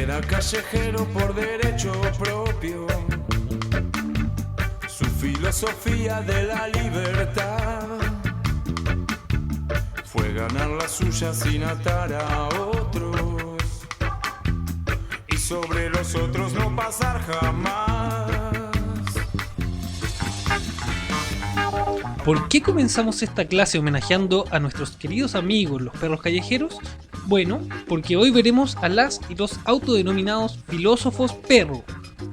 Era callejero por derecho propio. Su filosofía de la libertad fue ganar la suya sin atar a otros y sobre los otros no pasar jamás. ¿Por qué comenzamos esta clase homenajeando a nuestros queridos amigos los perros callejeros? Bueno, porque hoy veremos a las y los autodenominados filósofos perro,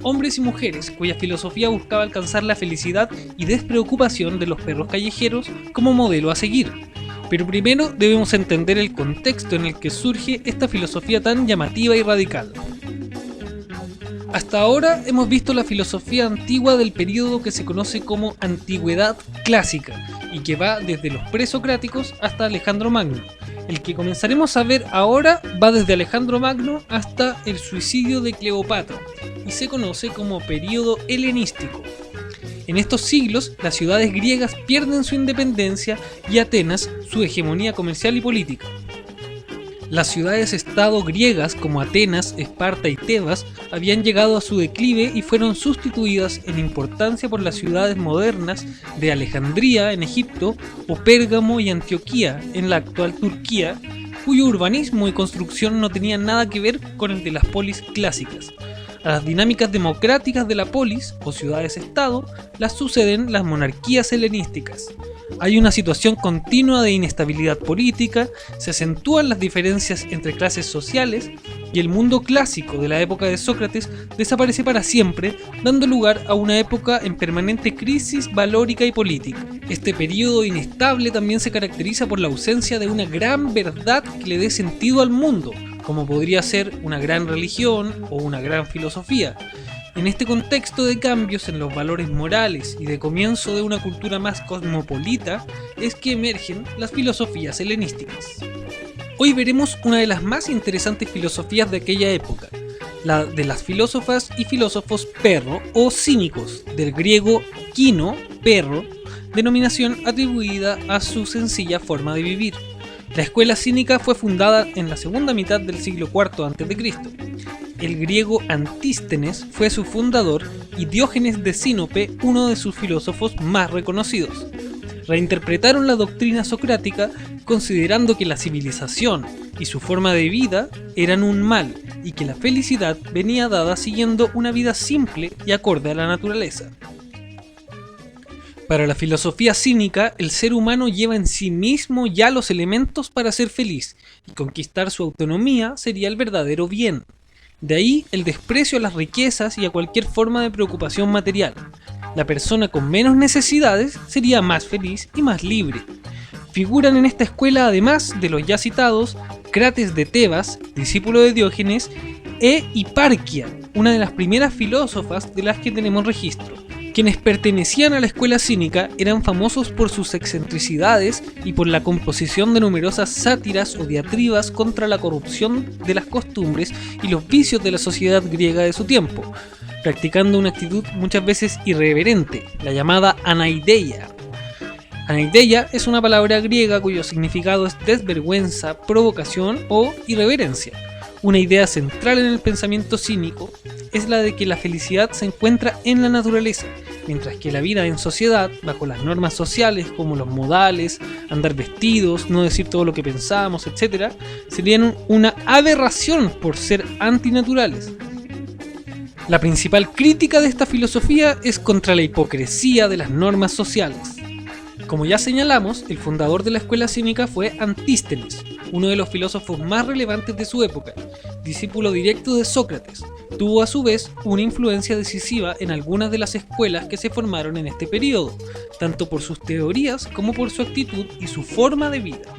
hombres y mujeres cuya filosofía buscaba alcanzar la felicidad y despreocupación de los perros callejeros como modelo a seguir. Pero primero debemos entender el contexto en el que surge esta filosofía tan llamativa y radical. Hasta ahora hemos visto la filosofía antigua del período que se conoce como Antigüedad Clásica y que va desde los presocráticos hasta Alejandro Magno. El que comenzaremos a ver ahora va desde Alejandro Magno hasta el suicidio de Cleopatra y se conoce como período helenístico. En estos siglos, las ciudades griegas pierden su independencia y Atenas su hegemonía comercial y política. Las ciudades-estado griegas como Atenas, Esparta y Tebas habían llegado a su declive y fueron sustituidas en importancia por las ciudades modernas de Alejandría en Egipto o Pérgamo y Antioquía en la actual Turquía, cuyo urbanismo y construcción no tenían nada que ver con el de las polis clásicas. A las dinámicas democráticas de la polis o ciudades-estado las suceden las monarquías helenísticas. Hay una situación continua de inestabilidad política, se acentúan las diferencias entre clases sociales y el mundo clásico de la época de Sócrates desaparece para siempre, dando lugar a una época en permanente crisis valórica y política. Este periodo inestable también se caracteriza por la ausencia de una gran verdad que le dé sentido al mundo, como podría ser una gran religión o una gran filosofía. En este contexto de cambios en los valores morales y de comienzo de una cultura más cosmopolita es que emergen las filosofías helenísticas. Hoy veremos una de las más interesantes filosofías de aquella época, la de las filósofas y filósofos perro o cínicos, del griego kino, perro, denominación atribuida a su sencilla forma de vivir. La escuela cínica fue fundada en la segunda mitad del siglo IV a.C. El griego Antístenes fue su fundador y Diógenes de Sinope uno de sus filósofos más reconocidos. Reinterpretaron la doctrina socrática considerando que la civilización y su forma de vida eran un mal y que la felicidad venía dada siguiendo una vida simple y acorde a la naturaleza. Para la filosofía cínica, el ser humano lleva en sí mismo ya los elementos para ser feliz, y conquistar su autonomía sería el verdadero bien. De ahí el desprecio a las riquezas y a cualquier forma de preocupación material. La persona con menos necesidades sería más feliz y más libre. Figuran en esta escuela, además de los ya citados, Crates de Tebas, discípulo de Diógenes, e Hiparquia, una de las primeras filósofas de las que tenemos registro. Quienes pertenecían a la escuela cínica eran famosos por sus excentricidades y por la composición de numerosas sátiras o diatribas contra la corrupción de las costumbres y los vicios de la sociedad griega de su tiempo, practicando una actitud muchas veces irreverente, la llamada anaideia. Anaideia es una palabra griega cuyo significado es desvergüenza, provocación o irreverencia. Una idea central en el pensamiento cínico es la de que la felicidad se encuentra en la naturaleza, mientras que la vida en sociedad, bajo las normas sociales como los modales, andar vestidos, no decir todo lo que pensamos, etc., serían una aberración por ser antinaturales. La principal crítica de esta filosofía es contra la hipocresía de las normas sociales. Como ya señalamos, el fundador de la escuela cínica fue Antístenes, uno de los filósofos más relevantes de su época, discípulo directo de Sócrates. Tuvo a su vez una influencia decisiva en algunas de las escuelas que se formaron en este periodo, tanto por sus teorías como por su actitud y su forma de vida.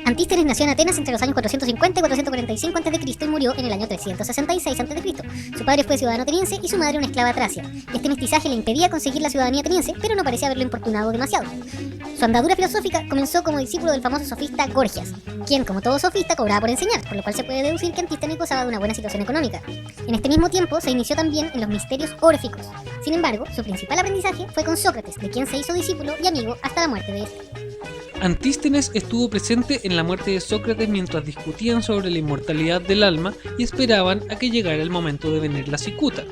Antístenes nació en Atenas entre los años 450 y 445 a.C. y murió en el año 366 a.C. Su padre fue ciudadano ateniense y su madre una esclava tracia. Este mestizaje le impedía conseguir la ciudadanía ateniense, pero no parece haberlo importunado demasiado. Su andadura filosófica comenzó como discípulo del famoso sofista Gorgias, quien, como todo sofista, cobraba por enseñar, por lo cual se puede deducir que Antístenes gozaba de una buena situación económica. En este mismo tiempo se inició también en los misterios órficos. Sin embargo, su principal aprendizaje fue con Sócrates, de quien se hizo discípulo y amigo hasta la muerte de este. Antístenes estuvo presente en la muerte de Sócrates mientras discutían sobre la inmortalidad del alma y esperaban a que llegara el momento de venir la cicuta.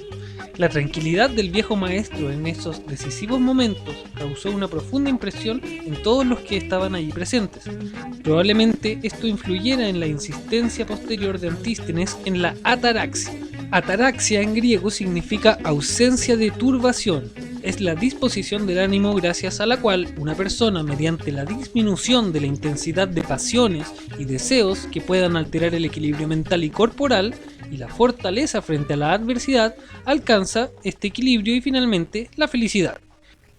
La tranquilidad del viejo maestro en esos decisivos momentos causó una profunda impresión en todos los que estaban allí presentes. Probablemente esto influyera en la insistencia posterior de Antístenes en la ataraxia. Ataraxia en griego significa ausencia de turbación. Es la disposición del ánimo gracias a la cual una persona, mediante la disminución de la intensidad de pasiones y deseos que puedan alterar el equilibrio mental y corporal, y la fortaleza frente a la adversidad, alcanza este equilibrio y finalmente la felicidad.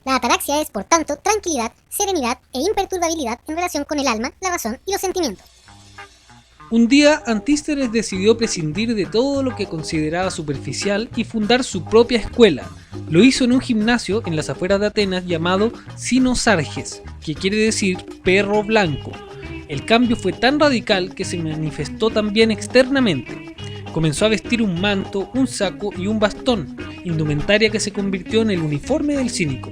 La ataraxia es, por tanto, tranquilidad, serenidad e imperturbabilidad en relación con el alma, la razón y los sentimientos. Un día, Antístenes decidió prescindir de todo lo que consideraba superficial y fundar su propia escuela. Lo hizo en un gimnasio en las afueras de Atenas llamado Sinosarges, que quiere decir perro blanco. El cambio fue tan radical que se manifestó también externamente. Comenzó a vestir un manto, un saco y un bastón, indumentaria que se convirtió en el uniforme del cínico.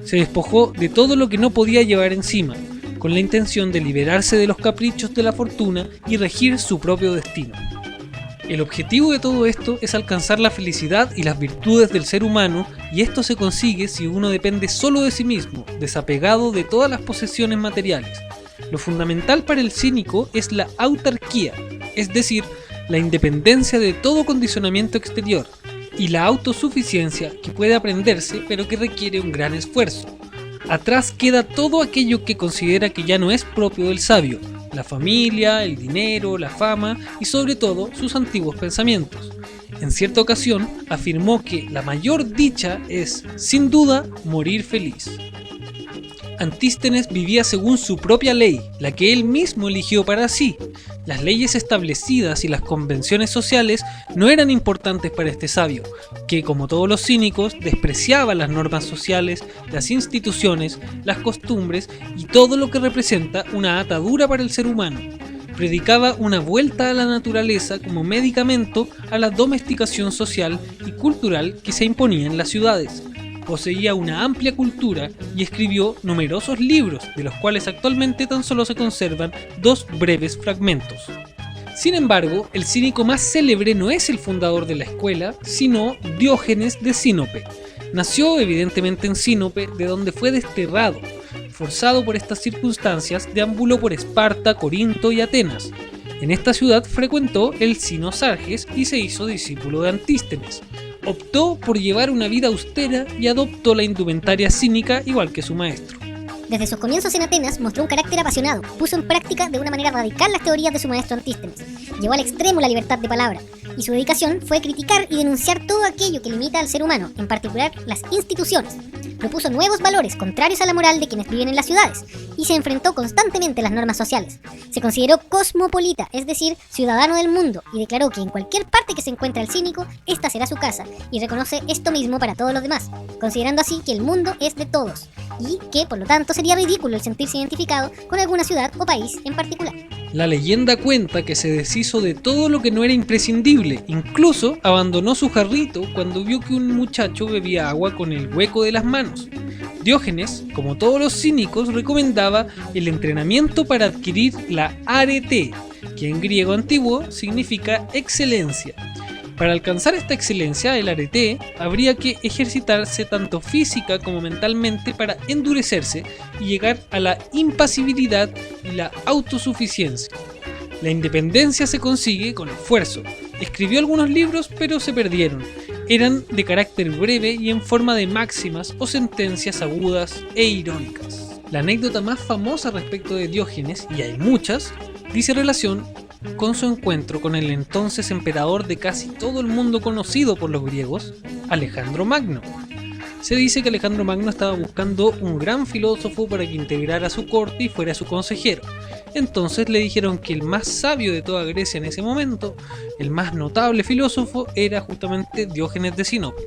Se despojó de todo lo que no podía llevar encima, con la intención de liberarse de los caprichos de la fortuna y regir su propio destino. El objetivo de todo esto es alcanzar la felicidad y las virtudes del ser humano, y esto se consigue si uno depende solo de sí mismo, desapegado de todas las posesiones materiales. Lo fundamental para el cínico es la autarquía, es decir, la independencia de todo condicionamiento exterior, y la autosuficiencia que puede aprenderse pero que requiere un gran esfuerzo. Atrás queda todo aquello que considera que ya no es propio del sabio, la familia, el dinero, la fama y sobre todo sus antiguos pensamientos. En cierta ocasión afirmó que la mayor dicha es, sin duda, morir feliz. Antístenes vivía según su propia ley, la que él mismo eligió para sí. Las leyes establecidas y las convenciones sociales no eran importantes para este sabio, que, como todos los cínicos, despreciaba las normas sociales, las instituciones, las costumbres y todo lo que representa una atadura para el ser humano. Predicaba una vuelta a la naturaleza como medicamento a la domesticación social y cultural que se imponía en las ciudades. Poseía una amplia cultura y escribió numerosos libros, de los cuales actualmente tan solo se conservan 2 breves fragmentos. Sin embargo, el cínico más célebre no es el fundador de la escuela, sino Diógenes de Sinope. Nació evidentemente en Sinope, de donde fue desterrado. Forzado por estas circunstancias, deambuló por Esparta, Corinto y Atenas. En esta ciudad frecuentó el Sinosarges y se hizo discípulo de Antístenes. Optó por llevar una vida austera y adoptó la indumentaria cínica igual que su maestro. Desde sus comienzos en Atenas mostró un carácter apasionado, puso en práctica de una manera radical las teorías de su maestro Antístenes, llevó al extremo la libertad de palabra, y su dedicación fue criticar y denunciar todo aquello que limita al ser humano, en particular las instituciones. Propuso nuevos valores contrarios a la moral de quienes viven en las ciudades, y se enfrentó constantemente a las normas sociales. Se consideró cosmopolita, es decir, ciudadano del mundo, y declaró que en cualquier parte que se encuentre el cínico, esta será su casa, y reconoce esto mismo para todos los demás, considerando así que el mundo es de todos, y que, por lo tanto, sería ridículo el sentirse identificado con alguna ciudad o país en particular. La leyenda cuenta que se deshizo de todo lo que no era imprescindible, incluso abandonó su jarrito cuando vio que un muchacho bebía agua con el hueco de las manos. Diógenes, como todos los cínicos, recomendaba el entrenamiento para adquirir la arete, que en griego antiguo significa excelencia. Para alcanzar esta excelencia, el arete, habría que ejercitarse tanto física como mentalmente para endurecerse y llegar a la impasibilidad y la autosuficiencia. La independencia se consigue con esfuerzo. Escribió algunos libros, pero se perdieron. Eran de carácter breve y en forma de máximas o sentencias agudas e irónicas. La anécdota más famosa respecto de Diógenes, y hay muchas, dice relación con su encuentro con el entonces emperador de casi todo el mundo conocido por los griegos, Alejandro Magno. Se dice que Alejandro Magno estaba buscando un gran filósofo para que integrara su corte y fuera su consejero. Entonces le dijeron que el más sabio de toda Grecia en ese momento, el más notable filósofo, era justamente Diógenes de Sinope.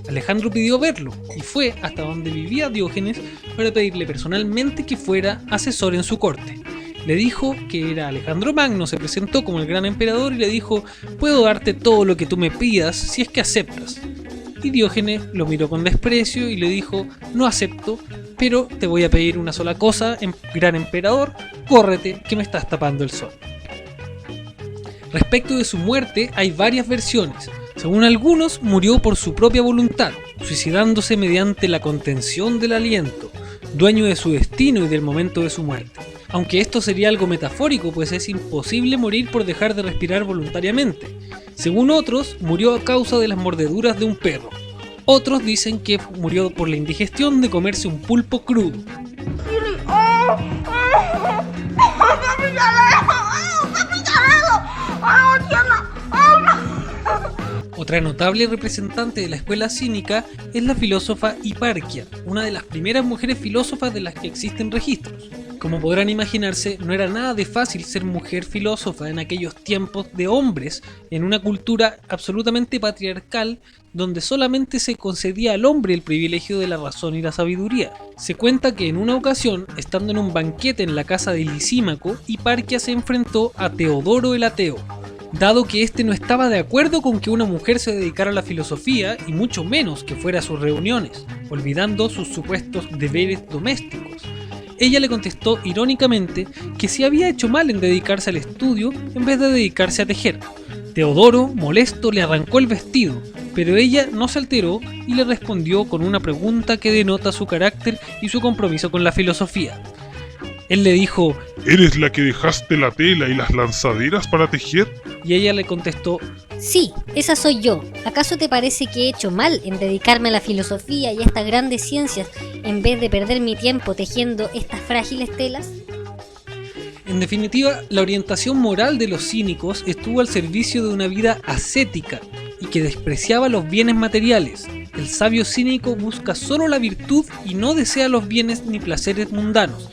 Alejandro pidió verlo y fue hasta donde vivía Diógenes para pedirle personalmente que fuera asesor en su corte. Le dijo que era Alejandro Magno, se presentó como el gran emperador y le dijo: puedo darte todo lo que tú me pidas si es que aceptas. Y Diógenes lo miró con desprecio y le dijo: no acepto, pero te voy a pedir una sola cosa, gran emperador, córrete que me estás tapando el sol. Respecto de su muerte hay varias versiones. Según algunos, murió por su propia voluntad, suicidándose mediante la contención del aliento, dueño de su destino y del momento de su muerte. Aunque esto sería algo metafórico, pues es imposible morir por dejar de respirar voluntariamente. Según otros, murió a causa de las mordeduras de un perro. Otros dicen que murió por la indigestión de comerse un pulpo crudo. Otra notable representante de la escuela cínica es la filósofa Hiparquia, una de las primeras mujeres filósofas de las que existen registros. Como podrán imaginarse, no era nada de fácil ser mujer filósofa en aquellos tiempos de hombres, en una cultura absolutamente patriarcal, donde solamente se concedía al hombre el privilegio de la razón y la sabiduría. Se cuenta que en una ocasión, estando en un banquete en la casa de Lisímaco, Hiparquia se enfrentó a Teodoro el Ateo, dado que éste no estaba de acuerdo con que una mujer se dedicara a la filosofía y mucho menos que fuera a sus reuniones, olvidando sus supuestos deberes domésticos. Ella le contestó irónicamente que si había hecho mal en dedicarse al estudio en vez de dedicarse a tejer. Teodoro, molesto, le arrancó el vestido, pero ella no se alteró y le respondió con una pregunta que denota su carácter y su compromiso con la filosofía. Él le dijo: ¿Eres la que dejaste la tela y las lanzaderas para tejer? Y ella le contestó: Sí, esa soy yo. ¿Acaso te parece que he hecho mal en dedicarme a la filosofía y a estas grandes ciencias en vez de perder mi tiempo tejiendo estas frágiles telas? En definitiva, la orientación moral de los cínicos estuvo al servicio de una vida ascética y que despreciaba los bienes materiales. El sabio cínico busca solo la virtud y no desea los bienes ni placeres mundanos.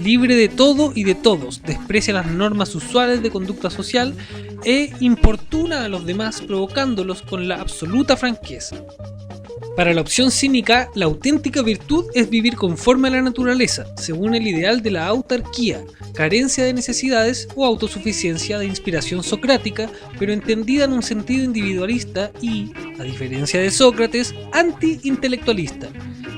Libre de todo y de todos, desprecia las normas usuales de conducta social e importuna a los demás provocándolos con la absoluta franqueza. Para la opción cínica, la auténtica virtud es vivir conforme a la naturaleza, según el ideal de la autarquía, carencia de necesidades o autosuficiencia de inspiración socrática, pero entendida en un sentido individualista y, a diferencia de Sócrates, anti-intelectualista.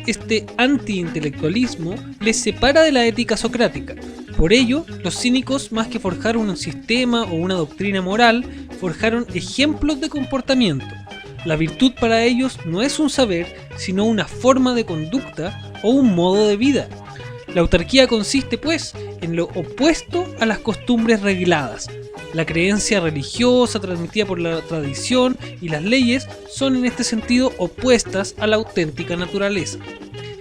Este anti-intelectualismo les separa de la ética socrática. Por ello, los cínicos, más que forjar un sistema o una doctrina moral, forjaron ejemplos de comportamiento. La virtud para ellos no es un saber, sino una forma de conducta o un modo de vida. La autarquía consiste, pues, en lo opuesto a las costumbres regladas. La creencia religiosa transmitida por la tradición y las leyes son en este sentido opuestas a la auténtica naturaleza.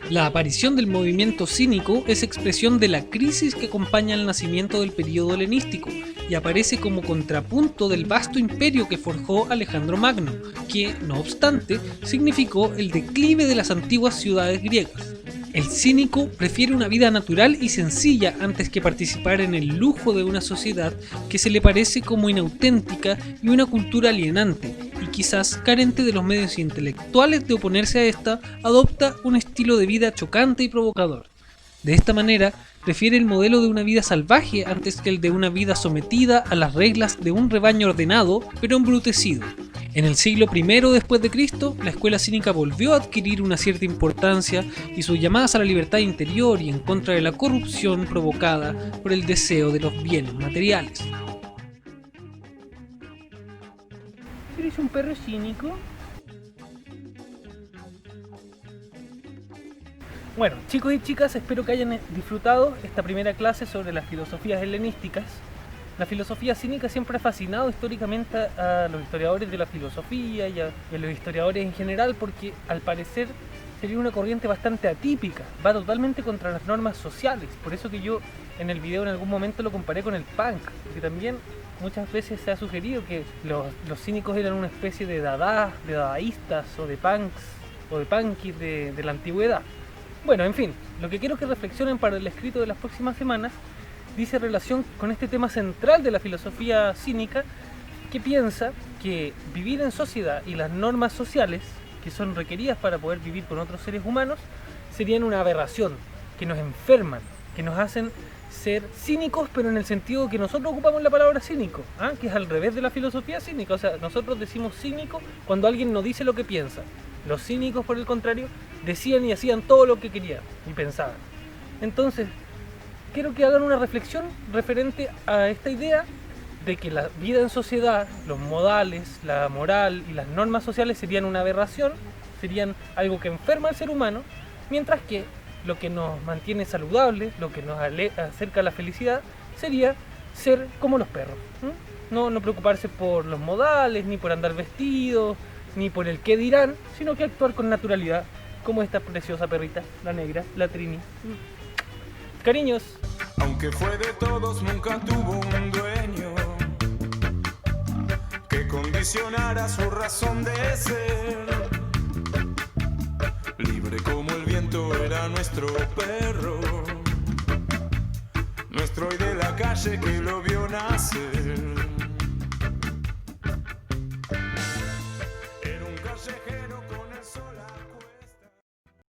La aparición del movimiento cínico es expresión de la crisis que acompaña al nacimiento del período helenístico y aparece como contrapunto del vasto imperio que forjó Alejandro Magno, que, no obstante, significó el declive de las antiguas ciudades griegas. El cínico prefiere una vida natural y sencilla antes que participar en el lujo de una sociedad que se le parece como inauténtica y una cultura alienante, y quizás carente de los medios intelectuales de oponerse a esta, adopta un estilo de vida chocante y provocador. De esta manera, prefiere el modelo de una vida salvaje antes que el de una vida sometida a las reglas de un rebaño ordenado, pero embrutecido. En el siglo I después de Cristo, la escuela cínica volvió a adquirir una cierta importancia y sus llamadas a la libertad interior y en contra de la corrupción provocada por el deseo de los bienes materiales. ¿Eres un perro cínico? Bueno, chicos y chicas, espero que hayan disfrutado esta primera clase sobre las filosofías helenísticas. La filosofía cínica siempre ha fascinado históricamente a los historiadores de la filosofía y a los historiadores en general porque al parecer sería una corriente bastante atípica, va totalmente contra las normas sociales. Por eso que yo en el video en algún momento lo comparé con el punk, porque también muchas veces se ha sugerido que los cínicos eran una especie de dadaístas o de punks o de punkis de la antigüedad. Bueno, en fin, lo que quiero que reflexionen para el escrito de las próximas semanas dice relación con este tema central de la filosofía cínica, que piensa que vivir en sociedad y las normas sociales que son requeridas para poder vivir con otros seres humanos serían una aberración, que nos enferman, que nos hacen ser cínicos, pero en el sentido que nosotros ocupamos la palabra cínico, que es al revés de la filosofía cínica. O sea, nosotros decimos cínico cuando alguien nos dice lo que piensa. Los cínicos, por el contrario, decían y hacían todo lo que querían y pensaban. Entonces, quiero que hagan una reflexión referente a esta idea de que la vida en sociedad, los modales, la moral y las normas sociales serían una aberración, serían algo que enferma al ser humano, mientras que lo que nos mantiene saludables, lo que nos acerca a la felicidad, sería ser como los perros. No preocuparse por los modales, ni por andar vestidos, ni por el qué dirán, sino que actuar con naturalidad, como esta preciosa perrita, la negra, la Trini. Cariños. Aunque fue de todos, nunca tuvo un dueño que condicionara su razón de ser. Libre como el viento era nuestro perro, nuestro hoy de la calle que lo vio nacer.